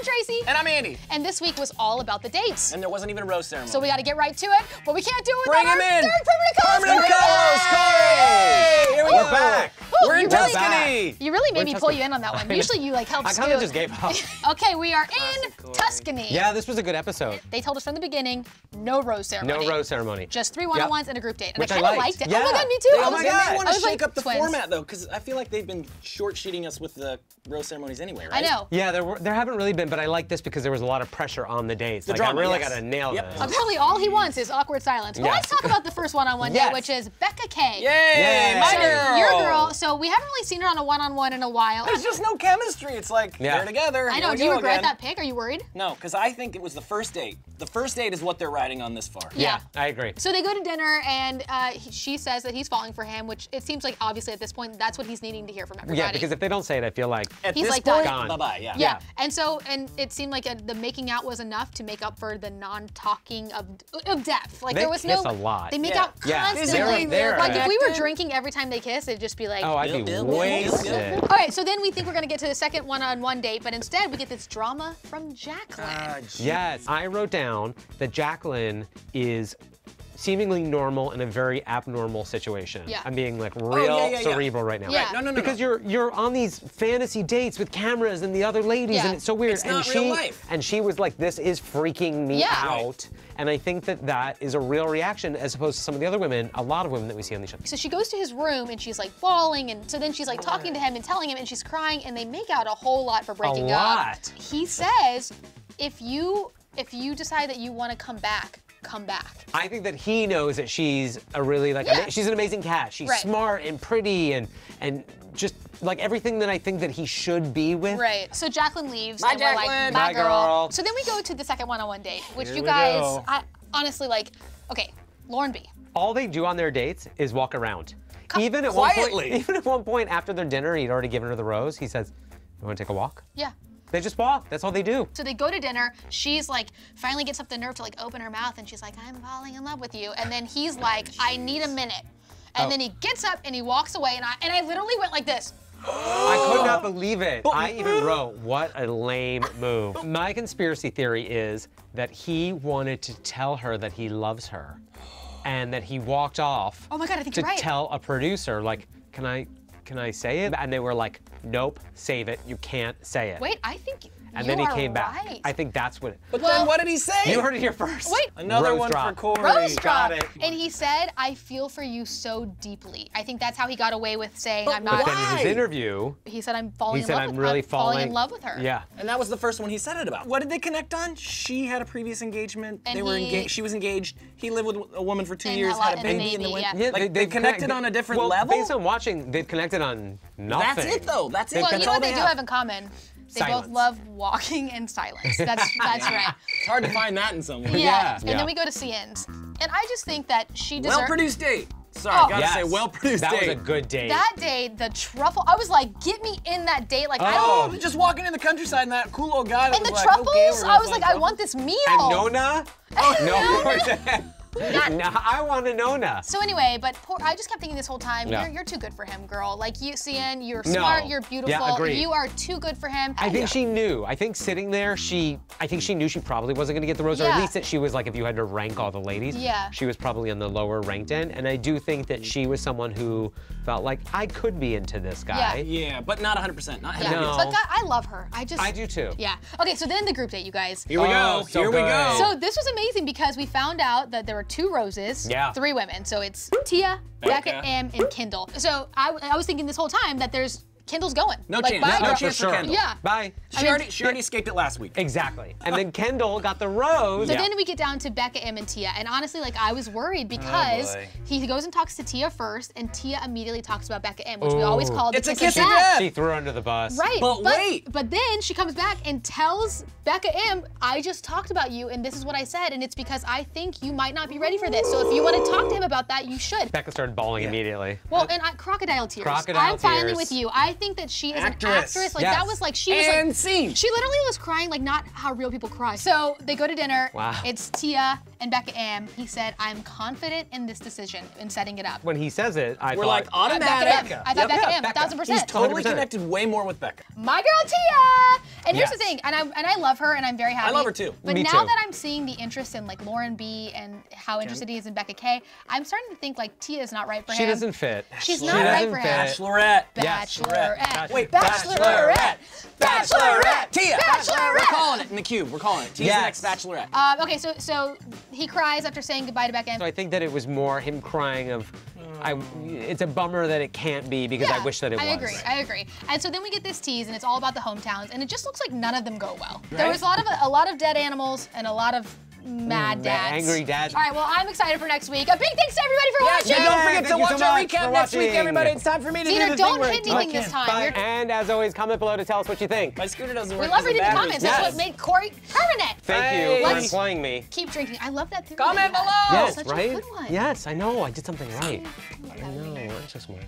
Tracy. And I'm Andy. And this week was all about the dates. And there wasn't even a rose ceremony. So we got to get right to it, but we can't do it Bring without him our in. third permanent co-host, Corey! Here we go. We're back. We're in really- Tuscany. You really made me pull you in on that one. Usually you like help I scoot. kind of just gave up. Okay, we are in Tuscany. Yeah, this was a good episode. They told us from the beginning, no rose ceremony. No rose ceremony. Just 3 one-on-ones and a group date. And Which I I kind of liked. liked it. Yeah. Oh my god, me too. Oh I my was- God. They want I to was shake like, up the twins. format though, because I feel like they've been short-sheeting us with the rose ceremonies anyway, right? I know. Yeah, there haven't really been, but I like this because there was a lot of pressure on the dates. The Like, drama, I really yes. got to nail Yep. this. Apparently all he wants is awkward silence. Well, Yes. let's talk about the first one-on-one Yes. date, which is Becca K. Yay, Yay. my So, girl. your girl. So we haven't really seen her on a one-on-one in a while. There's just no chemistry. It's like, Yeah. they're together. I here know. we Do you go regret again. that pick? Are you worried? No, because I think it was the first date. The first date is what they're riding on this far. Yeah. I agree. So they go to dinner, and she says that he's falling for him, which it seems like obviously at this point that's what he's needing to hear from everybody. Yeah, because if they don't say it, I feel like At He's this like point, done. bye-bye, yeah. Yeah. And it seemed like the making out was enough to make up for the non-talking of depth. Like They there was kiss no. a lot. They make Yeah. out Yeah. constantly. They're like if we were connected. drinking every time they kiss, it'd just be like. oh, I'd be Bill, wasted. All right, so then we think we're gonna get to the second one-on-one date, but instead we get this drama from Jacqueline. Yes, I wrote down that Jacqueline is seemingly normal in a very abnormal situation. Yeah. I'm being like real yeah. cerebral right now. Yeah. No. Because you're on these fantasy dates with cameras and the other ladies, Yeah. and it's so weird. It's not real life. And she was like, "This is freaking me Yeah. out." And I think that is a real reaction, as opposed to some of the other women, a lot of women that we see on these shows. So she goes to his room and she's like bawling, and so then she's like talking to him and telling him, and she's crying, and they make out a whole lot for breaking up. lot. He says, if you decide that you want to come back, come back. I think that he knows that she's a really Yeah. she's an amazing cat. She's Right. smart and pretty and just like everything that I think that he should be with. Right. So Jacqueline leaves. Bye, and we're like, Jacqueline. bye, Bye, girl. So then we go to the second one-on-one date, which Here you we guys, go. I honestly like. Okay, Lauren B. All they do on their dates is walk around. Even at Quietly. one point after their dinner, he'd already given her the rose. He says, "You want to take a walk?" Yeah. They just walk. That's all they do. So they go to dinner. She's like, finally gets up the nerve to like open her mouth, and she's like, I'm falling in love with you. And then he's like, I need a minute. And Oh. then he gets up and he walks away, and I literally went like this. I could not believe it. I even wrote, what a lame move. My conspiracy theory is that he wanted to tell her that he loves her and that he walked off Oh my God, I think to you're right. tell a producer, like, can I say it? And they were like, nope, save it. You can't say it. Wait, I think And you then he are came back. right. I think that's what. But Well- then what did he say? You heard it here first. Wait. Another Rose one drop. for Corey. Rose Got drop. it. And he said, I feel for you so deeply. I think that's how he got away with saying, I'm But not. Then in his Why? interview, He said, I'm falling he in said, love I'm with really I'm falling in falling love with her. Yeah. And that was the first one he said it about. What did they connect on? She had a previous engagement. And they were he- engaged. She was engaged. He lived with a woman for 2 And years, a lot- had a and a baby in the baby, winter. yeah. Like, they connected on a different well, level? Based on watching, they've connected on nothing. That's it, though. That's it. Well, That's you know all what they do have. have in common? They Silence. both love walking and silence. That's right. It's hard to find that in someone. Yeah. Yeah. And Yeah. then we go to CN's. And I just think that she deserves. Well-produced date. Sorry, Oh. gotta Yes. say well-produced That date. was a good date. That day, the truffle, I was like, get me in that date. Like, I Oh, don't. just walking in the countryside and that cool old guy that And the was like, truffles, okay, we're gonna I was find like, I truffles. want this meal. And Nona? Nona? No, I want a Nona. So anyway, but I just kept thinking this whole time, Yeah. you're too good for him, girl. Like you, CN, you're No. smart, you're beautiful. Yeah, agreed. You are too good for him. I think she knew. I think sitting there, I think she knew she probably wasn't gonna get the rose, or Yeah. at least that she was like, if you had to rank all the ladies, Yeah. she was probably on the lower ranked end. And I do think that she was someone who felt like, I could be into this guy. Yeah, but not 100%. Not Yeah. heavy. No. But God, I love her. I do too. Yeah. Okay, so then the group date, you guys. Here we go. Oh, so Here we good. go. So this was amazing because we found out that there were 2 roses, Yeah. 3 women. So it's Tia, Becca, Becca. M, and Kendall. So I was thinking this whole time that Kendall's going. No like, chance. bye, No girl. chance for sure. Kendall. Yeah. Bye. She already escaped it last week. Exactly. And then Kendall got the rose. So then we get down to Becca, M, and Tia. And honestly, like, I was worried because boy. he goes and talks to Tia first, and Tia immediately talks about Becca M, which we always call the It's a kiss kiss of of death. death. She threw her under the bus. Right. But wait. But then she comes back and tells Becca M, I just talked about you, and this is what I said, and it's because I think you might not be ready for this. So if you want to talk to him about that, you should. Becca started bawling immediately. Well, and crocodile tears. Crocodile I'm finally tears. with you. I think that she is Actress. an actress. Like Yes. that was like she was And like scene. She literally was crying like not how real people cry. So they go to dinner. Wow. It's Tia and Becca M. He said, I'm confident in this decision in setting it up. When he says it, I We're thought, like automatic. Becca M. I thought Becca M, 1000%. He's totally 100%. connected way more with Becca. My girl Tia! And here's the Yes. thing, and I love her and I'm very happy. I love her too. But Me now too. that I'm seeing the interest in like Lauren B and how interested he is in Becca K, I'm starting to think like Tia is not right for him. she doesn't fit. She's She not right doesn't for fit. him. Bachelorette. Bachelorette. Wait, Bachelorette. Bachelorette. Tia. Bachelorette. We're calling it in the cube. We're calling it. Tia's the next Yes. Bachelorette. Okay, so he cries after saying goodbye to Becca M. So I think that it was more him crying of, it's a bummer that it can't be because I wish that it was. I agree. And so then we get this tease, and it's all about the hometowns, and it just looks like none of them go well. There was a lot of dead animals and a lot of mad dads. Angry dads. All right, well, I'm excited for next week. A big thanks to everybody for watching. And don't forget Thank to you watch so our much recap for next week, watching. everybody. It's time for me to do Tina, the don't thing where hit I anything can't. this time. Bye. You're- And as always, comment below to tell us what you think. My scooter doesn't work. We love 'cause of reading the batteries. comments. That's what made Corey permanent. Thank you for Let's- employing me. Keep drinking. I love that theory. Comment below. Yes, Such right? a good one. Yes, I know. I did something right. I I know. I'm so smart.